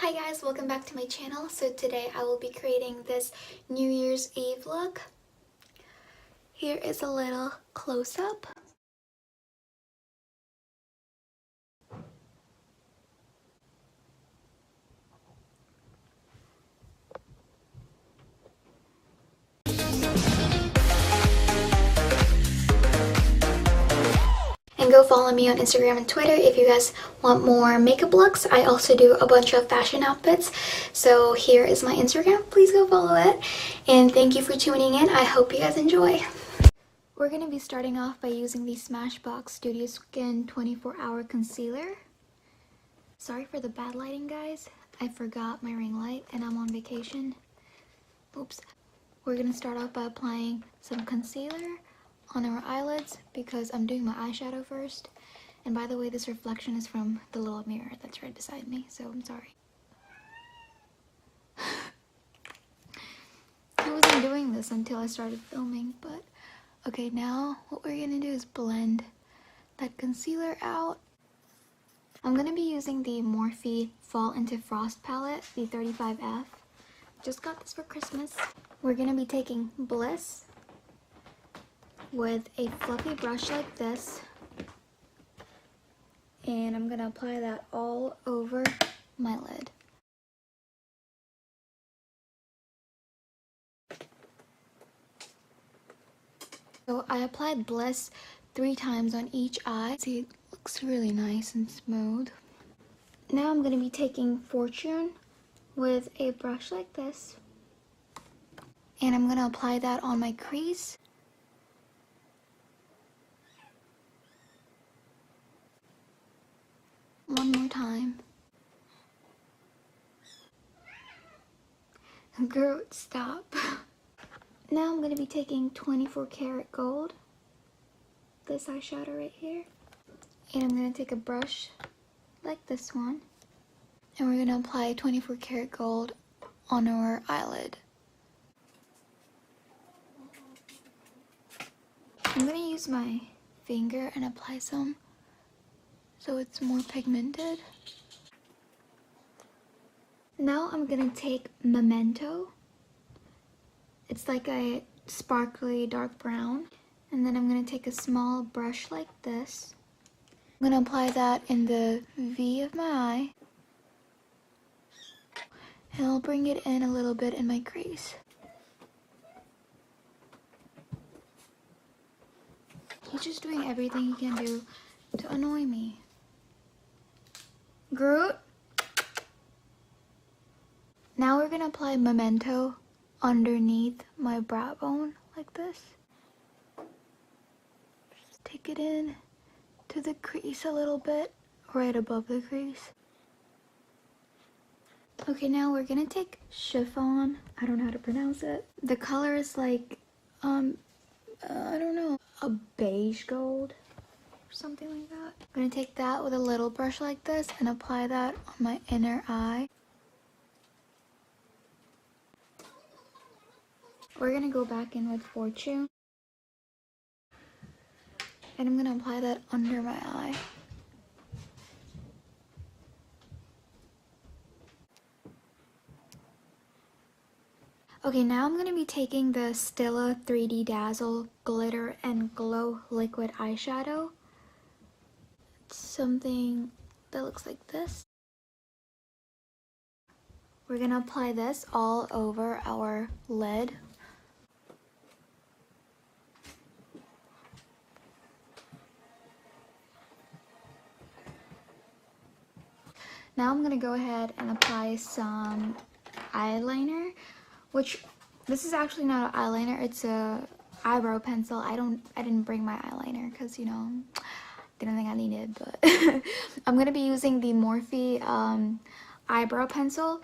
Hi guys, welcome back to my channel. So today I will be creating this New Year's Eve look. Here is a little close-up. And go follow me on Instagram and Twitter if you guys want more makeup looks. I also do a bunch of fashion outfits. So here is my Instagram. Please go follow it. And thank you for tuning in. I hope you guys enjoy. We're going to be starting off by using the Smashbox Studio Skin 24-Hour Concealer. Sorry for the bad lighting, guys. I forgot my ring light and I'm on vacation. Oops. We're going to start off by applying some concealer on our eyelids because I'm doing my eyeshadow first. And by the way, this reflection is from the little mirror that's right beside me, so I'm sorry. I wasn't doing this until I started filming, but okay, now what we're gonna do is blend that concealer out. I'm gonna be using the Morphe Fall Into Frost palette, the 35F. Just got this for Christmas. We're gonna be taking Bliss with a fluffy brush like this, and I'm gonna apply that all over my lid. So I applied Bliss 3 times on each eye. See, it looks really nice and smooth. Now I'm gonna be taking Fortune with a brush like this, and I'm gonna apply that on my crease. One more time. Girl, stop. Now I'm going to be taking 24 karat gold, this eyeshadow right here, and I'm going to take a brush like this one, and we're going to apply 24 karat gold on our eyelid. I'm going to use my finger and apply some so it's more pigmented. Now I'm going to take Memento. It's like a sparkly dark brown. And then I'm going to take a small brush like this. I'm going to apply that in the V of my eye. And I'll bring it in a little bit in my crease. He's just doing everything he can do to annoy me. Groot. Now we're going to apply Memento underneath my brow bone like this. Just take it in to the crease a little bit, right above the crease. Okay, now we're gonna take Chiffon. I don't know how to pronounce it. The color is like, I don't know, a beige gold or something like that. I'm gonna take that with a little brush like this and apply that on my inner eye. We're gonna go back in with Fortune, and I'm gonna apply that under my eye. Okay, now I'm gonna be taking the Stila 3D Dazzle Glitter and Glow Liquid Eyeshadow. It's something that looks like this. We're gonna apply this all over our lid. Now I'm gonna go ahead and apply some eyeliner, which this is actually not an eyeliner, it's a eyebrow pencil. I didn't bring my eyeliner because, you know, didn't think I needed, but I'm gonna be using the Morphe eyebrow pencil,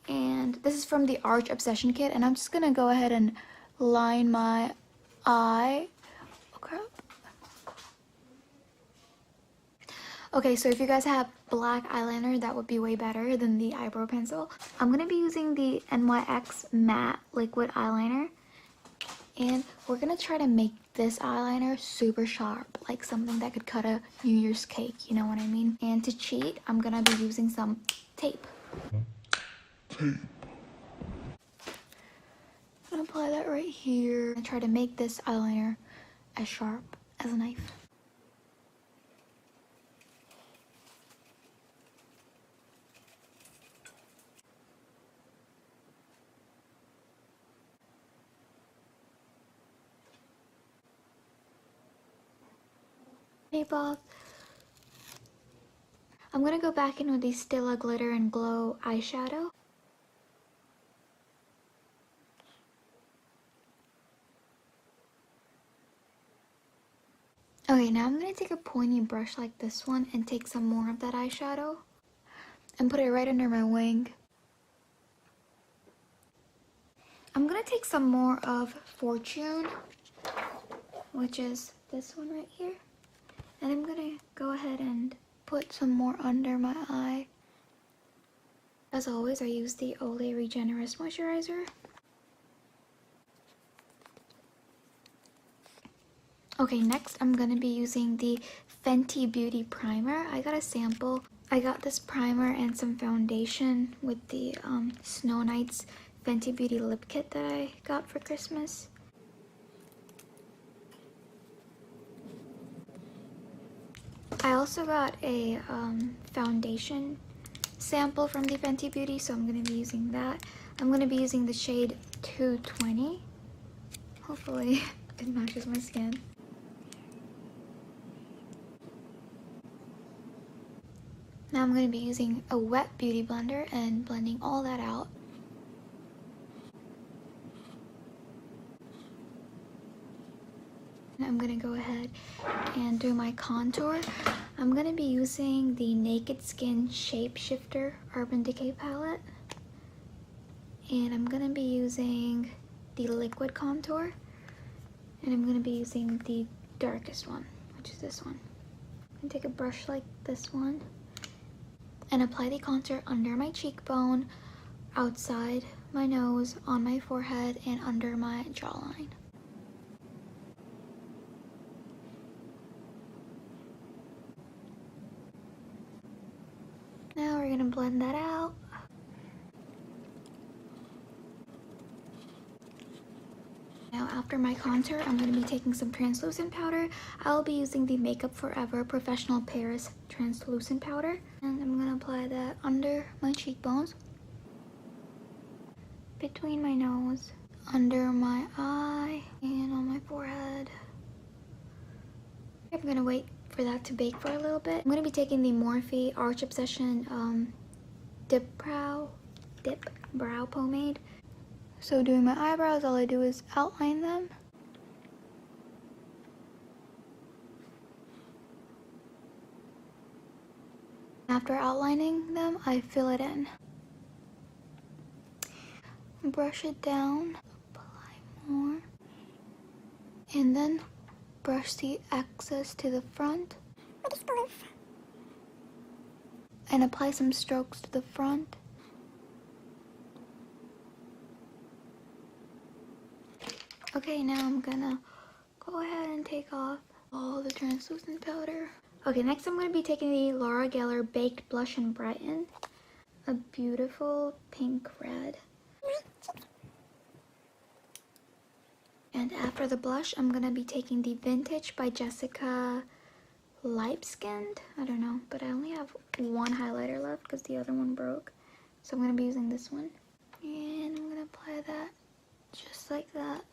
and this is from the Arch Obsession kit, and I'm just gonna go ahead and line my eye. Oh crap. Okay, so if you guys have black eyeliner, that would be way better than the eyebrow pencil. I'm going to be using the NYX Matte Liquid Eyeliner. And we're going to try to make this eyeliner super sharp, like something that could cut a New Year's cake, you know what I mean? And to cheat, I'm going to be using some tape. tape. I'm gonna apply that right here and try to make this eyeliner as sharp as a knife. Tape off. I'm gonna go back in with the Stila Glitter and Glow eyeshadow. Okay, now I'm gonna take a pointy brush like this one and take some more of that eyeshadow and put it right under my wing. I'm gonna take some more of Fortune, which is this one right here, and I'm gonna go ahead and put some more under my eye. As always, I use the Olay Regenerist moisturizer. Okay, next I'm gonna be using the Fenty Beauty primer. I got a sample. I got this primer and some foundation with the Snow Nights Fenty Beauty lip kit that I got for Christmas. I also got a foundation sample from the Fenty Beauty, so I'm going to be using that. I'm going to be using the shade 220. Hopefully it matches my skin. Now I'm going to be using a wet beauty blender and blending all that out. I'm going to go ahead and do my contour. I'm going to be using the Naked Skin Shapeshifter Urban Decay palette. And I'm going to be using the liquid contour. And I'm going to be using the darkest one, which is this one. I'm going to take a brush like this one and apply the contour under my cheekbone, outside my nose, on my forehead, and under my jawline. Now we're gonna blend that out. Now after my contour, I'm gonna be taking some translucent powder. I'll be using the Makeup Forever Professional Paris Translucent Powder. And I'm gonna apply that under my cheekbones, between my nose, under my eye, and on my forehead. I'm gonna wait for that to bake for a little bit. I'm gonna be taking the Morphe Arch Obsession Dip Brow Pomade. So doing my eyebrows, all I do is outline them. After outlining them, I fill it in. Brush it down, apply more, and then brush the excess to the front with a spoof and apply some strokes to the front. Okay, now I'm gonna go ahead and take off all the translucent powder. Okay, next I'm gonna be taking the Laura Geller Baked Blush and Brighten, a beautiful pink red. And after the blush, I'm gonna be taking the Vintage by Jessica Light Skinned. I don't know, but I only have one highlighter left because the other one broke. So I'm gonna be using this one. And I'm gonna apply that just like that.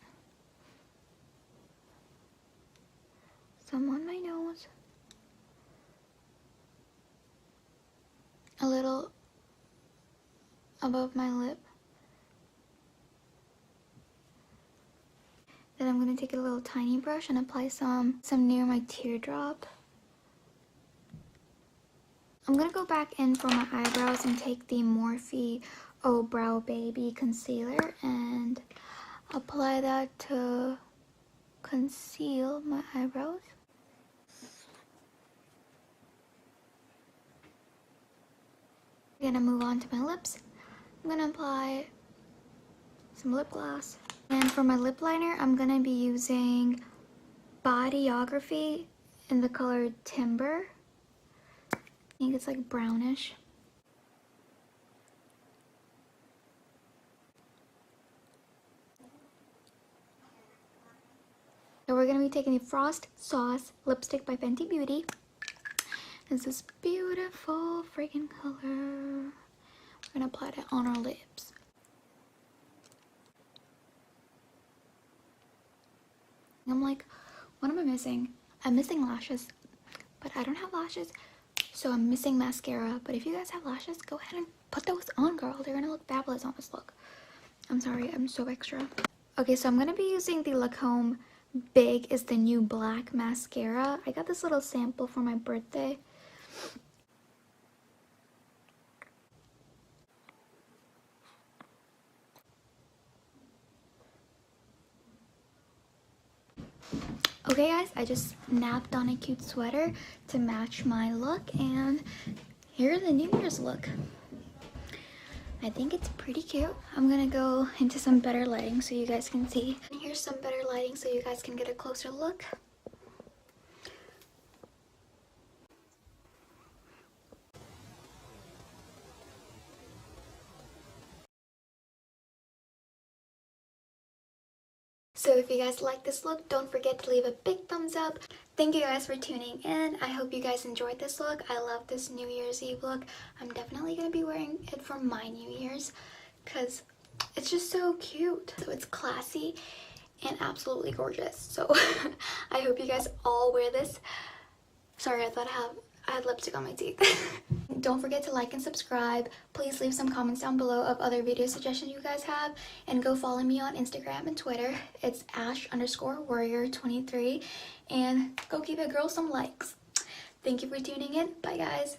Some on my nose. A little above my lip. Then I'm going to take a little tiny brush and apply some near my teardrop. I'm going to go back in for my eyebrows and take the Morphe Oh Brow Baby concealer and apply that to conceal my eyebrows. I'm going to move on to my lips. I'm going to apply some lip gloss. And for my lip liner, I'm going to be using Bodyography in the color Timber. I think it's like brownish. we're gonna be taking the Frost Sauce lipstick by Fenty Beauty. It's this beautiful freaking color. We're gonna apply that on our lips. I'm like, what am I missing? I'm missing lashes, but I don't have lashes, so I'm missing mascara. But if you guys have lashes, go ahead and put those on, girl. They're gonna look fabulous on this look. I'm sorry, I'm so extra. Okay, so I'm gonna be using the Lancome Big is the New Black mascara. I got this little sample for my birthday. Okay guys, I just napped on a cute sweater to match my look, and here's the New Year's look. I think it's pretty cute. I'm gonna go into some better lighting so you guys can see. And here's some better lighting so you guys can get a closer look. So if you guys like this look, don't forget to leave a big thumbs up. Thank you guys for tuning in. I hope you guys enjoyed this look. I love this New Year's Eve look. I'm definitely going to be wearing it for my New Year's because it's just so cute. So it's classy and absolutely gorgeous. So I hope you guys all wear this. Sorry, I thought I had lipstick on my teeth. Don't forget to like and subscribe. Please leave some comments down below of other video suggestions you guys have. And go follow me on Instagram and Twitter. It's Ash_warrior23. And go give a girl some likes. Thank you for tuning in. Bye guys.